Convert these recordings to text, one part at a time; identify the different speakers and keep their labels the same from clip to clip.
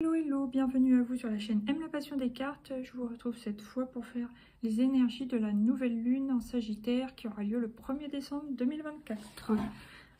Speaker 1: Hello, hello, bienvenue à vous sur la chaîne Aime la passion des cartes. Je vous retrouve cette fois pour faire les énergies de la nouvelle lune en Sagittaire qui aura lieu le 1er décembre 2024.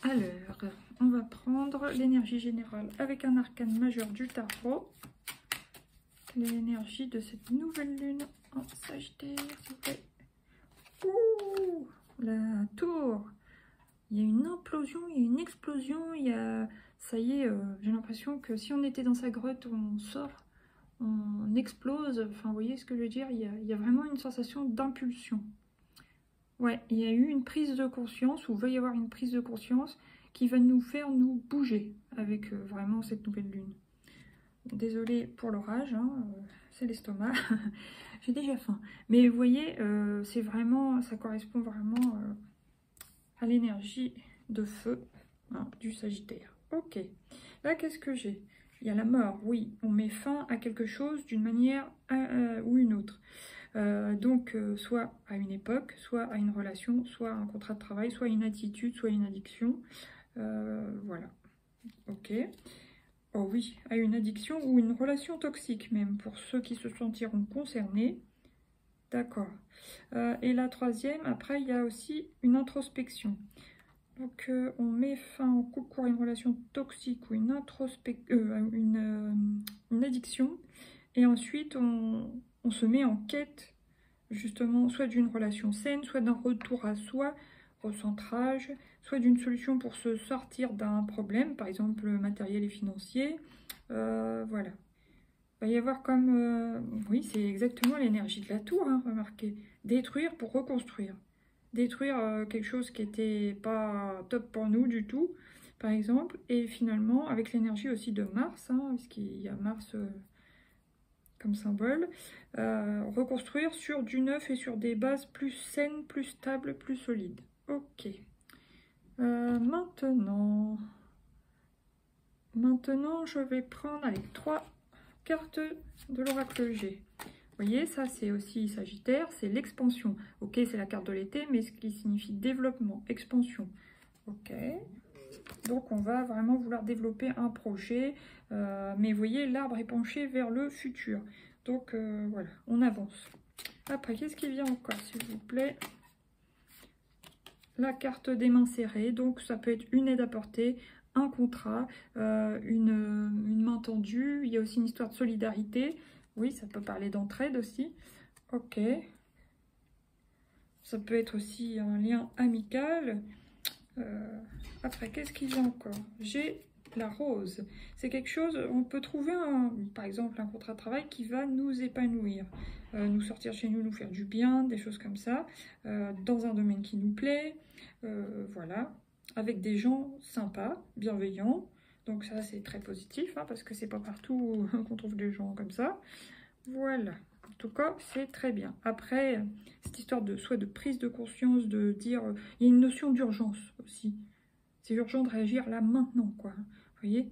Speaker 1: Alors, on va prendre l'énergie générale avec un arcane majeur du tarot. L'énergie de cette nouvelle lune en Sagittaire, s'il vous plaît. Ouh, la tour. Il y a une implosion, il y a une explosion, ça y est, j'ai l'impression que si on était dans sa grotte, on sort, on explose, enfin vous voyez ce que je veux dire, il y a vraiment une sensation d'impulsion. Ouais, il y a eu une prise de conscience, ou va y avoir une prise de conscience qui va nous faire nous bouger avec vraiment cette nouvelle lune. Désolée pour l'orage, hein, c'est l'estomac, j'ai déjà faim. Mais vous voyez, c'est vraiment, ça correspond vraiment à l'énergie de feu du Sagittaire. Ok, là qu'est-ce que j'ai? Il y a la mort, oui, on met fin à quelque chose d'une manière ou une autre. Donc soit à une époque, soit à une relation, soit à un contrat de travail, soit à une attitude, soit à une addiction. Voilà, ok. Oh oui, à une addiction ou une relation toxique même, pour ceux qui se sentiront concernés. D'accord. Et la troisième, après, il y a aussi une introspection. Donc, on met fin au couple à une relation toxique ou une addiction. Et ensuite, on se met en quête, justement, soit d'une relation saine, soit d'un retour à soi, recentrage, soit d'une solution pour se sortir d'un problème, par exemple matériel et financier. Voilà. Il va y avoir comme... oui, c'est exactement l'énergie de la tour, hein, remarquez. Détruire pour reconstruire. Détruire quelque chose qui n'était pas top pour nous du tout, par exemple. Et finalement, avec l'énergie aussi de Mars, hein, puisqu'il y a Mars comme symbole, reconstruire sur du neuf et sur des bases plus saines, plus stables, plus solides. Ok. Maintenant, je vais prendre avec 3 cartes de l'oracle G. Vous voyez, ça c'est aussi Sagittaire, c'est l'expansion. Ok, c'est la carte de l'été, mais ce qui signifie développement, expansion. Ok, donc on va vraiment vouloir développer un projet, mais vous voyez, l'arbre est penché vers le futur. Donc voilà, on avance. Après, qu'est-ce qui vient encore, s'il vous plaît? La carte des mains serrées, donc ça peut être une aide apportée, un contrat, une main tendue. Il y a aussi une histoire de solidarité. Oui, ça peut parler d'entraide aussi. Ok. Ça peut être aussi un lien amical. Après, qu'est-ce qu'il y a encore? J'ai la rose. C'est quelque chose, on peut trouver, par exemple, un contrat de travail qui va nous épanouir. Nous sortir chez nous, nous faire du bien, des choses comme ça. Dans un domaine qui nous plaît. Voilà. Avec des gens sympas, bienveillants. Donc ça, c'est très positif, hein, parce que c'est pas partout qu'on trouve des gens comme ça. Voilà. En tout cas, c'est très bien. Après, cette histoire de soit de prise de conscience, de dire... il y a une notion d'urgence aussi. C'est urgent de réagir là, maintenant, quoi. Vous voyez?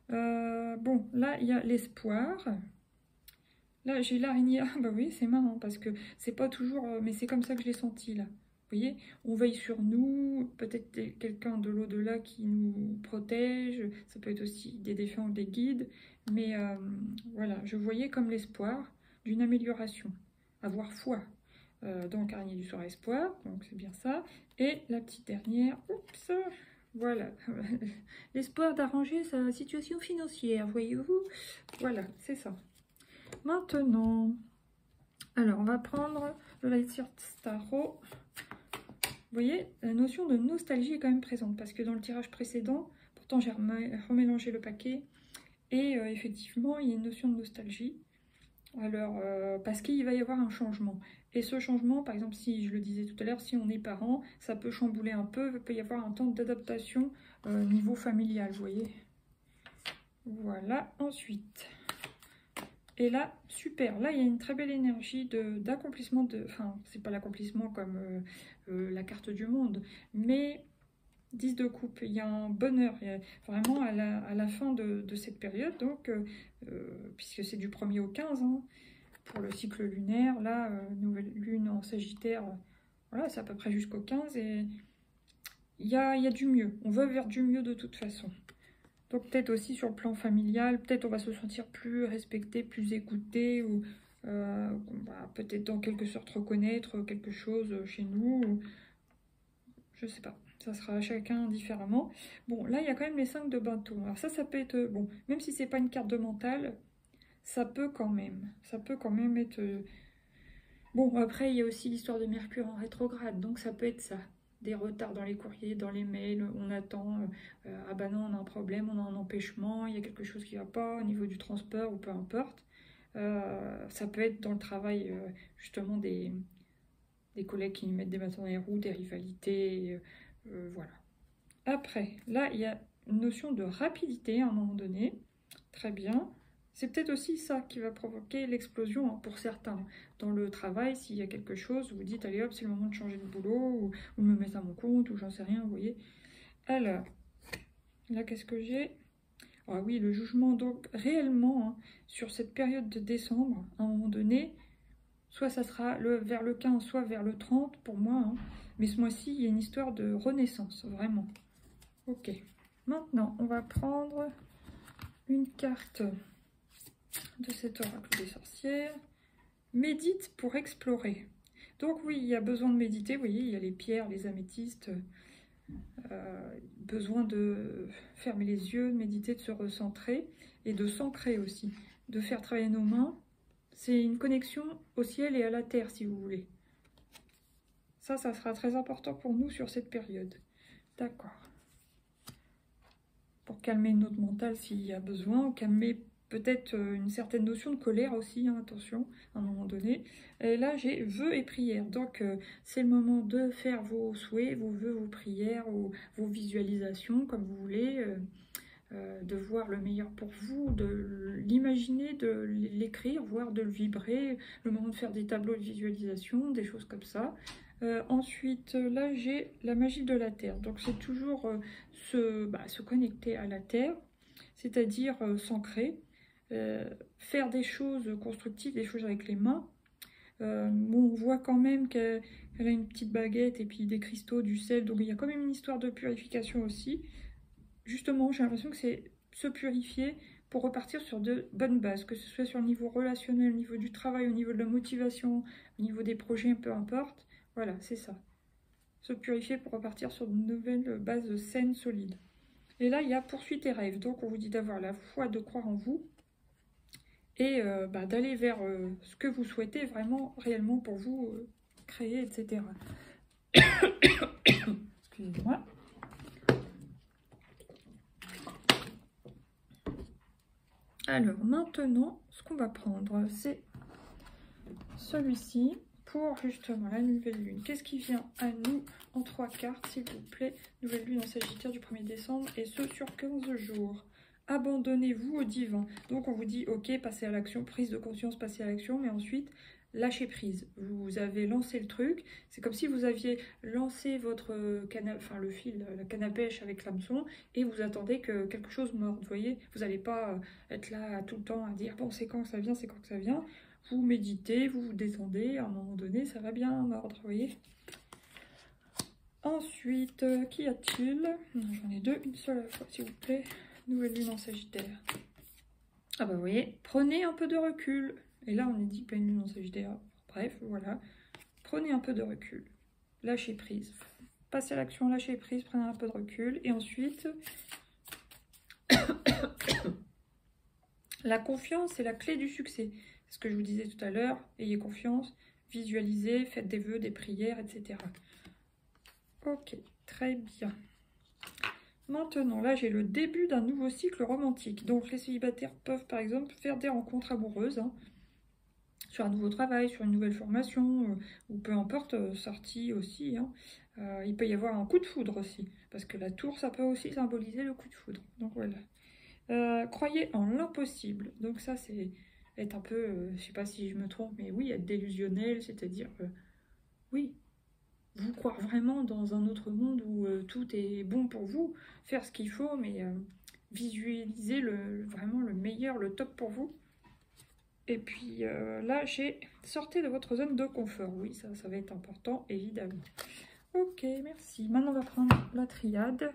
Speaker 1: Bon, là, il y a l'espoir. Là, j'ai l'araignée. Ah, bah oui, c'est marrant, parce que c'est pas toujours... mais c'est comme ça que je l'ai senti, là. Vous voyez? On veille sur nous. Peut-être quelqu'un de l'au-delà qui nous protège. Ça peut être aussi des défunts ou des guides. Mais voilà, je voyais comme l'espoir d'une amélioration. Avoir foi. Donc, araignée du soir espoir. Donc, c'est bien ça. Et la petite dernière. Oups! Voilà, l'espoir d'arranger sa situation financière, voyez-vous? Voilà, c'est ça. Maintenant, alors on va prendre le Lightyear Tarot. Vous voyez, la notion de nostalgie est quand même présente, parce que dans le tirage précédent, pourtant j'ai remélangé le paquet, et effectivement, il y a une notion de nostalgie. Alors, parce qu'il va y avoir un changement. Et ce changement, par exemple, si je le disais tout à l'heure, si on est parent, ça peut chambouler un peu, il peut y avoir un temps d'adaptation niveau familial, vous voyez. Voilà, ensuite. Et là, super, là il y a une très belle énergie d'accomplissement, enfin, c'est pas l'accomplissement comme la carte du monde, mais 10 de coupe, il y a un bonheur, il y a vraiment à la fin de cette période, donc, puisque c'est du 1er au 15, hein, pour le cycle lunaire, là, nouvelle lune en Sagittaire, voilà, c'est à peu près jusqu'au 15, et il y a du mieux, on va vers du mieux de toute façon. Donc peut-être aussi sur le plan familial, peut-être on va se sentir plus respecté, plus écouté, ou peut-être dans quelque sorte reconnaître quelque chose chez nous, ou, je sais pas. Ça sera chacun différemment. Bon, là, il y a quand même les 5 de bâton. Alors ça peut être... Bon, même si c'est pas une carte de mental, ça peut quand même. Ça peut quand même être... Bon, après, il y a aussi l'histoire de Mercure en rétrograde. Donc ça peut être ça. Des retards dans les courriers, dans les mails. On attend. Ah bah non, on a un problème, on a un empêchement. Il y a quelque chose qui va pas au niveau du transport ou peu importe. Ça peut être dans le travail, justement, des collègues qui nous mettent des bâtons dans les roues, des rivalités... voilà. Après, là, il y a une notion de rapidité à un moment donné. Très bien. C'est peut-être aussi ça qui va provoquer l'explosion pour certains. Dans le travail, s'il y a quelque chose, vous dites, allez hop, c'est le moment de changer de boulot, ou de me mettre à mon compte, ou j'en sais rien, vous voyez. Alors, là, qu'est-ce que j'ai? Ah oui, le jugement. Donc, réellement, hein, sur cette période de décembre, à un moment donné, soit ça sera vers le 15, soit vers le 30 pour moi. Hein. Mais ce mois-ci, il y a une histoire de renaissance, vraiment. Ok. Maintenant, on va prendre une carte de cet oracle des sorcières. Médite pour explorer. Donc oui, il y a besoin de méditer. Vous voyez, il y a les pierres, les améthystes. Besoin de fermer les yeux, de méditer, de se recentrer et de s'ancrer aussi. De faire travailler nos mains. C'est une connexion au ciel et à la terre, si vous voulez. Ça sera très important pour nous sur cette période. D'accord. Pour calmer notre mental s'il y a besoin, calmer peut-être une certaine notion de colère aussi, hein, attention, à un moment donné. Et là, j'ai vœux et prières. Donc, c'est le moment de faire vos souhaits, vos vœux, vos prières, vos visualisations, comme vous voulez, de voir le meilleur pour vous, de l'imaginer, de l'écrire, voire de le vibrer, le moment de faire des tableaux de visualisation, des choses comme ça. Ensuite, là, j'ai la magie de la Terre. Donc, c'est toujours se connecter à la Terre, c'est-à-dire s'ancrer, faire des choses constructives, des choses avec les mains. Bon, on voit quand même qu'elle a une petite baguette et puis des cristaux, du sel. Donc, il y a quand même une histoire de purification aussi. Justement, j'ai l'impression que c'est se purifier pour repartir sur de bonnes bases, que ce soit sur le niveau relationnel, au niveau du travail, au niveau de la motivation, au niveau des projets, peu importe. Voilà, c'est ça. Se purifier pour repartir sur de nouvelles bases saines, solides. Et là, il y a poursuite et rêve. Donc, on vous dit d'avoir la foi, de croire en vous et d'aller vers ce que vous souhaitez vraiment, réellement pour vous créer, etc. Excusez-moi. Alors, maintenant, ce qu'on va prendre, c'est celui-ci. Pour justement la nouvelle lune. Qu'est-ce qui vient à nous en 3 cartes, s'il vous plaît? Nouvelle lune en Sagittaire du 1er décembre et ce sur 15 jours. Abandonnez-vous au divin. Donc on vous dit, ok, passez à l'action, prise de conscience, passez à l'action, mais ensuite, lâchez prise. Vous avez lancé le truc. C'est comme si vous aviez lancé votre le fil, la canne à pêche avec l'hameçon et vous attendez que quelque chose morde. Vous voyez, vous n'allez pas être là tout le temps à dire, bon, c'est quand que ça vient, c'est quand que ça vient. Vous méditez, vous vous détendez, à un moment donné, ça va bien mordre, vous voyez. Ensuite, qu'y a-t-il? J'en ai deux, une seule à la fois, s'il vous plaît. Nouvelle lune en Sagittaire. Ah bah, vous voyez, prenez un peu de recul. Et là, on est dit pleine lune en Sagittaire. Bref, voilà. Prenez un peu de recul. Lâchez prise. Passez à l'action, lâchez prise, prenez un peu de recul. Et ensuite, la confiance est la clé du succès. Ce que je vous disais tout à l'heure, ayez confiance, visualisez, faites des vœux, des prières, etc. Ok, très bien. Maintenant, là, j'ai le début d'un nouveau cycle romantique. Donc, les célibataires peuvent, par exemple, faire des rencontres amoureuses, hein, sur un nouveau travail, sur une nouvelle formation, ou peu importe, sortie aussi. Hein. Il peut y avoir un coup de foudre aussi, parce que la tour, ça peut aussi symboliser le coup de foudre. Donc, voilà. Croyez en l'impossible. Donc, ça, c'est... être un peu, je sais pas si je me trompe, mais oui, être délusionnel, c'est-à-dire, oui, vous croire vraiment dans un autre monde où tout est bon pour vous, faire ce qu'il faut, mais visualiser vraiment le meilleur, le top pour vous. Et puis là, j'ai sortez de votre zone de confort. Oui, ça va être important, évidemment. Ok, merci. Maintenant, on va prendre la triade.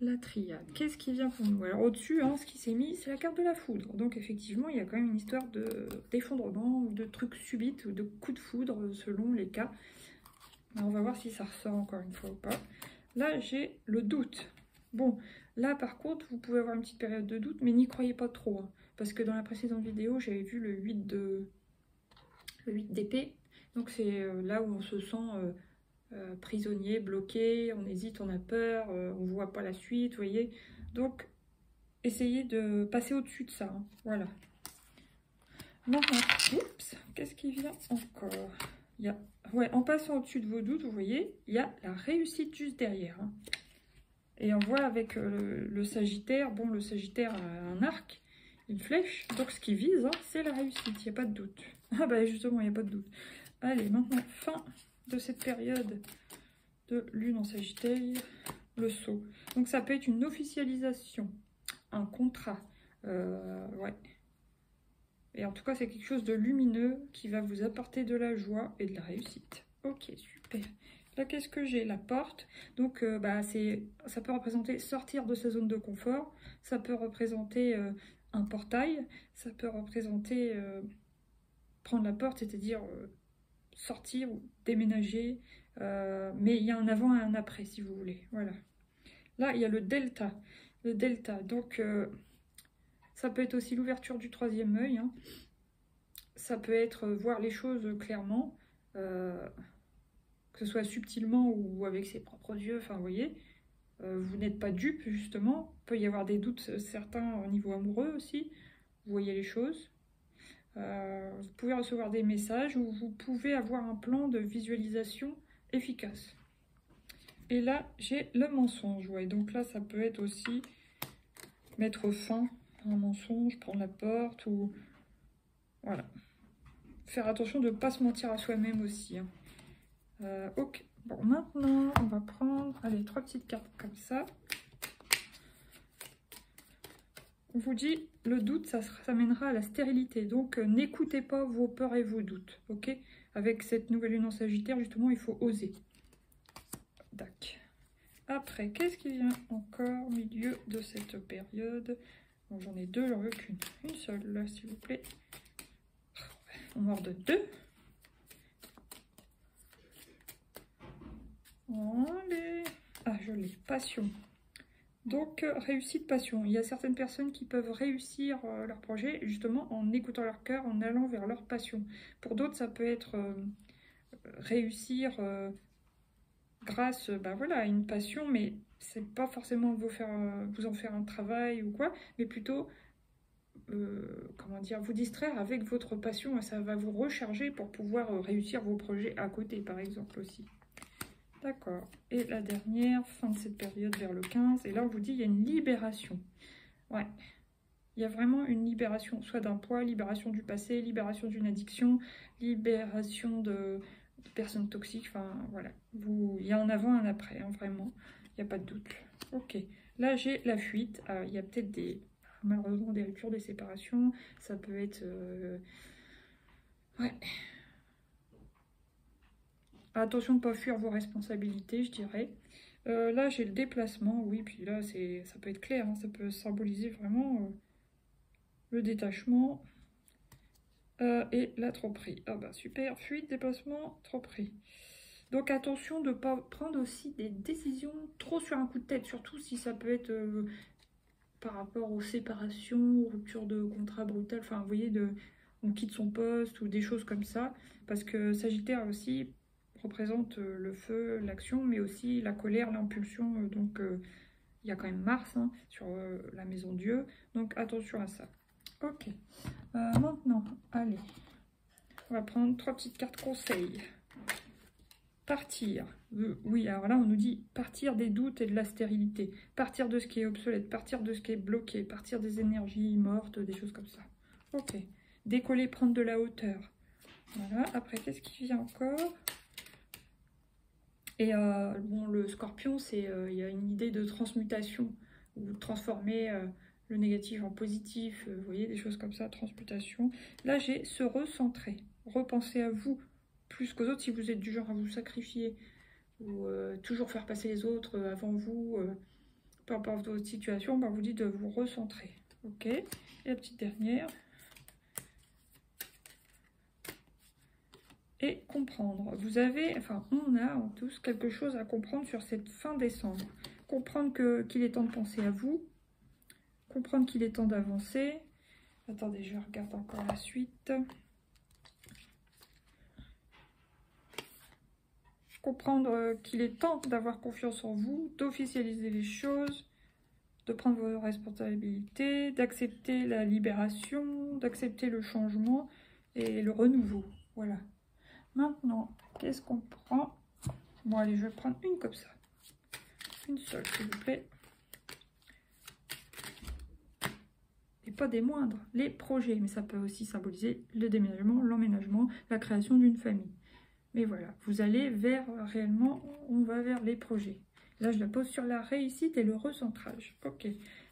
Speaker 1: la triade. Qu'est-ce qui vient pour nous? Alors au-dessus, hein, ce qui s'est mis, c'est la carte de la foudre. Donc effectivement, il y a quand même une histoire d'effondrement, ou de trucs subites, ou de coups de foudre, selon les cas. Alors, on va voir si ça ressort encore une fois ou pas. Là, j'ai le doute. Bon, là par contre, vous pouvez avoir une petite période de doute, mais n'y croyez pas trop. Hein, parce que dans la précédente vidéo, j'avais vu le 8 d'épée. Donc c'est là où on se sent... prisonnier, bloqué, on hésite, on a peur, on ne voit pas la suite, vous voyez. Donc, essayez de passer au-dessus de ça. Hein. Voilà. Maintenant, oups, qu'est-ce qui vient encore? Il y a, ouais, en passant au-dessus de vos doutes, vous voyez, il y a la réussite juste derrière. Hein. Et on voit avec le Sagittaire, bon, le Sagittaire a un arc, une flèche, donc ce qui vise, hein, c'est la réussite, il n'y a pas de doute. Ah bah justement, il n'y a pas de doute. Allez, maintenant, fin de cette période de lune en Sagittaire, le Sceau. Donc ça peut être une officialisation, un contrat, ouais. Et en tout cas, c'est quelque chose de lumineux qui va vous apporter de la joie et de la réussite. Ok, super. Là, qu'est-ce que j'ai? La porte. Donc, bah, ça peut représenter sortir de sa zone de confort. Ça peut représenter un portail. Ça peut représenter prendre la porte, c'est-à-dire... sortir ou déménager, mais il y a un avant et un après si vous voulez, voilà. Là il y a le delta, donc ça peut être aussi l'ouverture du troisième œil, hein. Ça peut être voir les choses clairement, que ce soit subtilement ou avec ses propres yeux, enfin vous voyez, vous n'êtes pas dupe justement, il peut y avoir des doutes certains au niveau amoureux aussi, vous voyez les choses. Vous pouvez recevoir des messages ou vous pouvez avoir un plan de visualisation efficace. Et là, j'ai le mensonge. Ouais. Donc là, ça peut être aussi mettre fin à un mensonge, prendre la porte ou... Voilà. Faire attention de ne pas se mentir à soi-même aussi. Hein. Ok. Bon, maintenant, on va prendre... Allez, 3 petites cartes comme ça. On vous dit, le doute, ça mènera à la stérilité. Donc, n'écoutez pas vos peurs et vos doutes, ok? Avec cette nouvelle lune en Sagittaire, justement, il faut oser. Tac. Après, qu'est-ce qui vient encore au milieu de cette période? Bon, j'en ai deux, j'en veux qu'une. Une seule, là, s'il vous plaît. On m'en redonne deux. Allez. Ah, je l'ai. Passion. Donc, réussite, passion. Il y a certaines personnes qui peuvent réussir leur projet justement en écoutant leur cœur, en allant vers leur passion. Pour d'autres, ça peut être réussir grâce bah, voilà, à une passion, mais c'est pas forcément vous en faire un travail ou quoi, mais plutôt, comment dire, vous distraire avec votre passion et ça va vous recharger pour pouvoir réussir vos projets à côté, par exemple, aussi. D'accord. Et la dernière, fin de cette période vers le 15. Et là, on vous dit, il y a une libération. Ouais. Il y a vraiment une libération, soit d'un poids, libération du passé, libération d'une addiction, libération de personnes toxiques. Enfin, voilà. Il y a un avant, un après, hein, vraiment. Il n'y a pas de doute. Ok. Là, j'ai la fuite. Il y a peut-être malheureusement des ruptures, des séparations. Ça peut être... Ouais. Attention de ne pas fuir vos responsabilités, je dirais. Là, j'ai le déplacement, oui, puis là, ça peut être clair, hein, ça peut symboliser vraiment le détachement et la tromperie. Ah bah super, fuite, déplacement, tromperie. Donc attention de ne pas prendre aussi des décisions trop sur un coup de tête, surtout si ça peut être par rapport aux séparations, aux ruptures de contrat brutales, enfin, vous voyez, on quitte son poste ou des choses comme ça, parce que Sagittaire aussi représente le feu, l'action, mais aussi la colère, l'impulsion. Donc, il y a quand même Mars hein, sur la maison Dieu. Donc, attention à ça. Ok. Maintenant, allez. On va prendre 3 petites cartes conseils. Partir. Oui, alors là, on nous dit partir des doutes et de la stérilité. Partir de ce qui est obsolète. Partir de ce qui est bloqué. Partir des énergies mortes, des choses comme ça. Ok. Décoller, prendre de la hauteur. Voilà. Après, qu'est-ce qui vient encore ? Et bon, le scorpion, il y a une idée de transmutation, ou transformer le négatif en positif, vous voyez, des choses comme ça, transmutation. Là, j'ai se recentrer, repenser à vous plus qu'aux autres si vous êtes du genre à vous sacrifier, ou toujours faire passer les autres avant vous, Peu importe votre situation, on vous dit de vous recentrer. Ok. Et la petite dernière. Et comprendre. Vous avez, enfin, on a en tous quelque chose à comprendre sur cette fin décembre. Comprendre qu'il est temps de penser à vous. Comprendre qu'il est temps d'avancer. Attendez, je regarde encore la suite. Comprendre qu'il est temps d'avoir confiance en vous, d'officialiser les choses, de prendre vos responsabilités, d'accepter la libération, d'accepter le changement et le renouveau. Voilà. Maintenant, qu'est-ce qu'on prend? Bon, allez, je vais prendre une comme ça. Une seule, s'il vous plaît. Et pas des moindres, les projets. Mais ça peut aussi symboliser le déménagement, l'emménagement, la création d'une famille. Mais voilà, vous allez vers, réellement, on va vers les projets. Là, je la pose sur la réussite et le recentrage. Ok,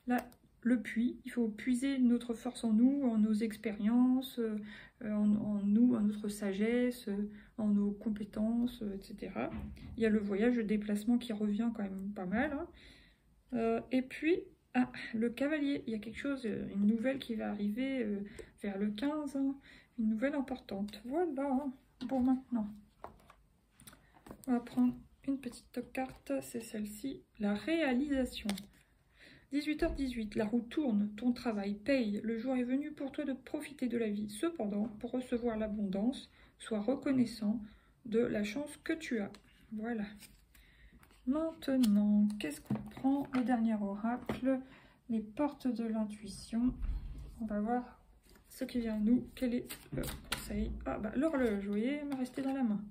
Speaker 1: là, le puits, il faut puiser notre force en nous, en nos expériences, en nous, en notre sagesse, en nos compétences, etc. Il y a le voyage, le déplacement qui revient quand même pas mal. Hein. Et puis, ah, le cavalier, il y a quelque chose, une nouvelle qui va arriver vers le 15, hein, une nouvelle importante. Voilà, bon maintenant. On va prendre une petite carte, c'est celle-ci, la réalisation. 18h18, la roue tourne, ton travail paye, le jour est venu pour toi de profiter de la vie. Cependant, pour recevoir l'abondance, sois reconnaissant de la chance que tu as. Voilà. Maintenant, qu'est-ce qu'on prend? Le dernier oracle, les portes de l'intuition. On va voir ce qui vient à nous. Quel est le conseil? Ah bah l'horloge, vous voyez, elle m'a resté dans la main.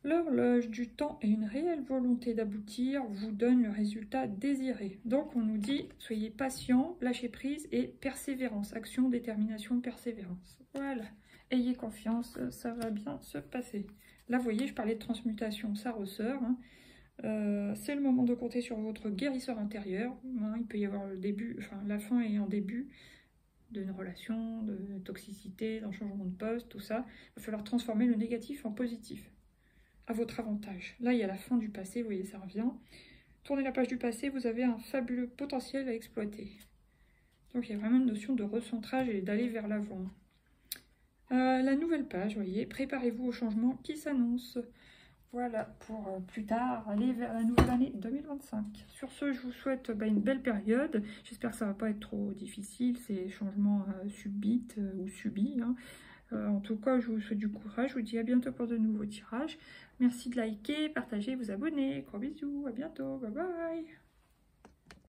Speaker 1: L'horloge du temps et une réelle volonté d'aboutir vous donne le résultat désiré. Donc on nous dit, soyez patient, lâchez prise et persévérance. Action, détermination, persévérance. Voilà. Ayez confiance, ça va bien se passer. Là, vous voyez, je parlais de transmutation, ça ressort. Hein. C'est le moment de compter sur votre guérisseur intérieur. Hein, il peut y avoir le début, enfin la fin et en début d'une relation, de toxicité, d'un changement de poste, tout ça. Il va falloir transformer le négatif en positif. À votre avantage. Là, il y a la fin du passé, vous voyez, ça revient. Tournez la page du passé, vous avez un fabuleux potentiel à exploiter. Donc, il y a vraiment une notion de recentrage et d'aller vers l'avant. La nouvelle page, vous voyez, préparez-vous au changement qui s'annonce. Voilà, pour plus tard, aller vers la nouvelle année 2025. Sur ce, je vous souhaite une belle période. J'espère que ça ne va pas être trop difficile, ces changements subits ou subis. Hein. En tout cas, je vous souhaite du courage. Je vous dis à bientôt pour de nouveaux tirages. Merci de liker, partager, vous abonner. Gros bisous, à bientôt. Bye bye.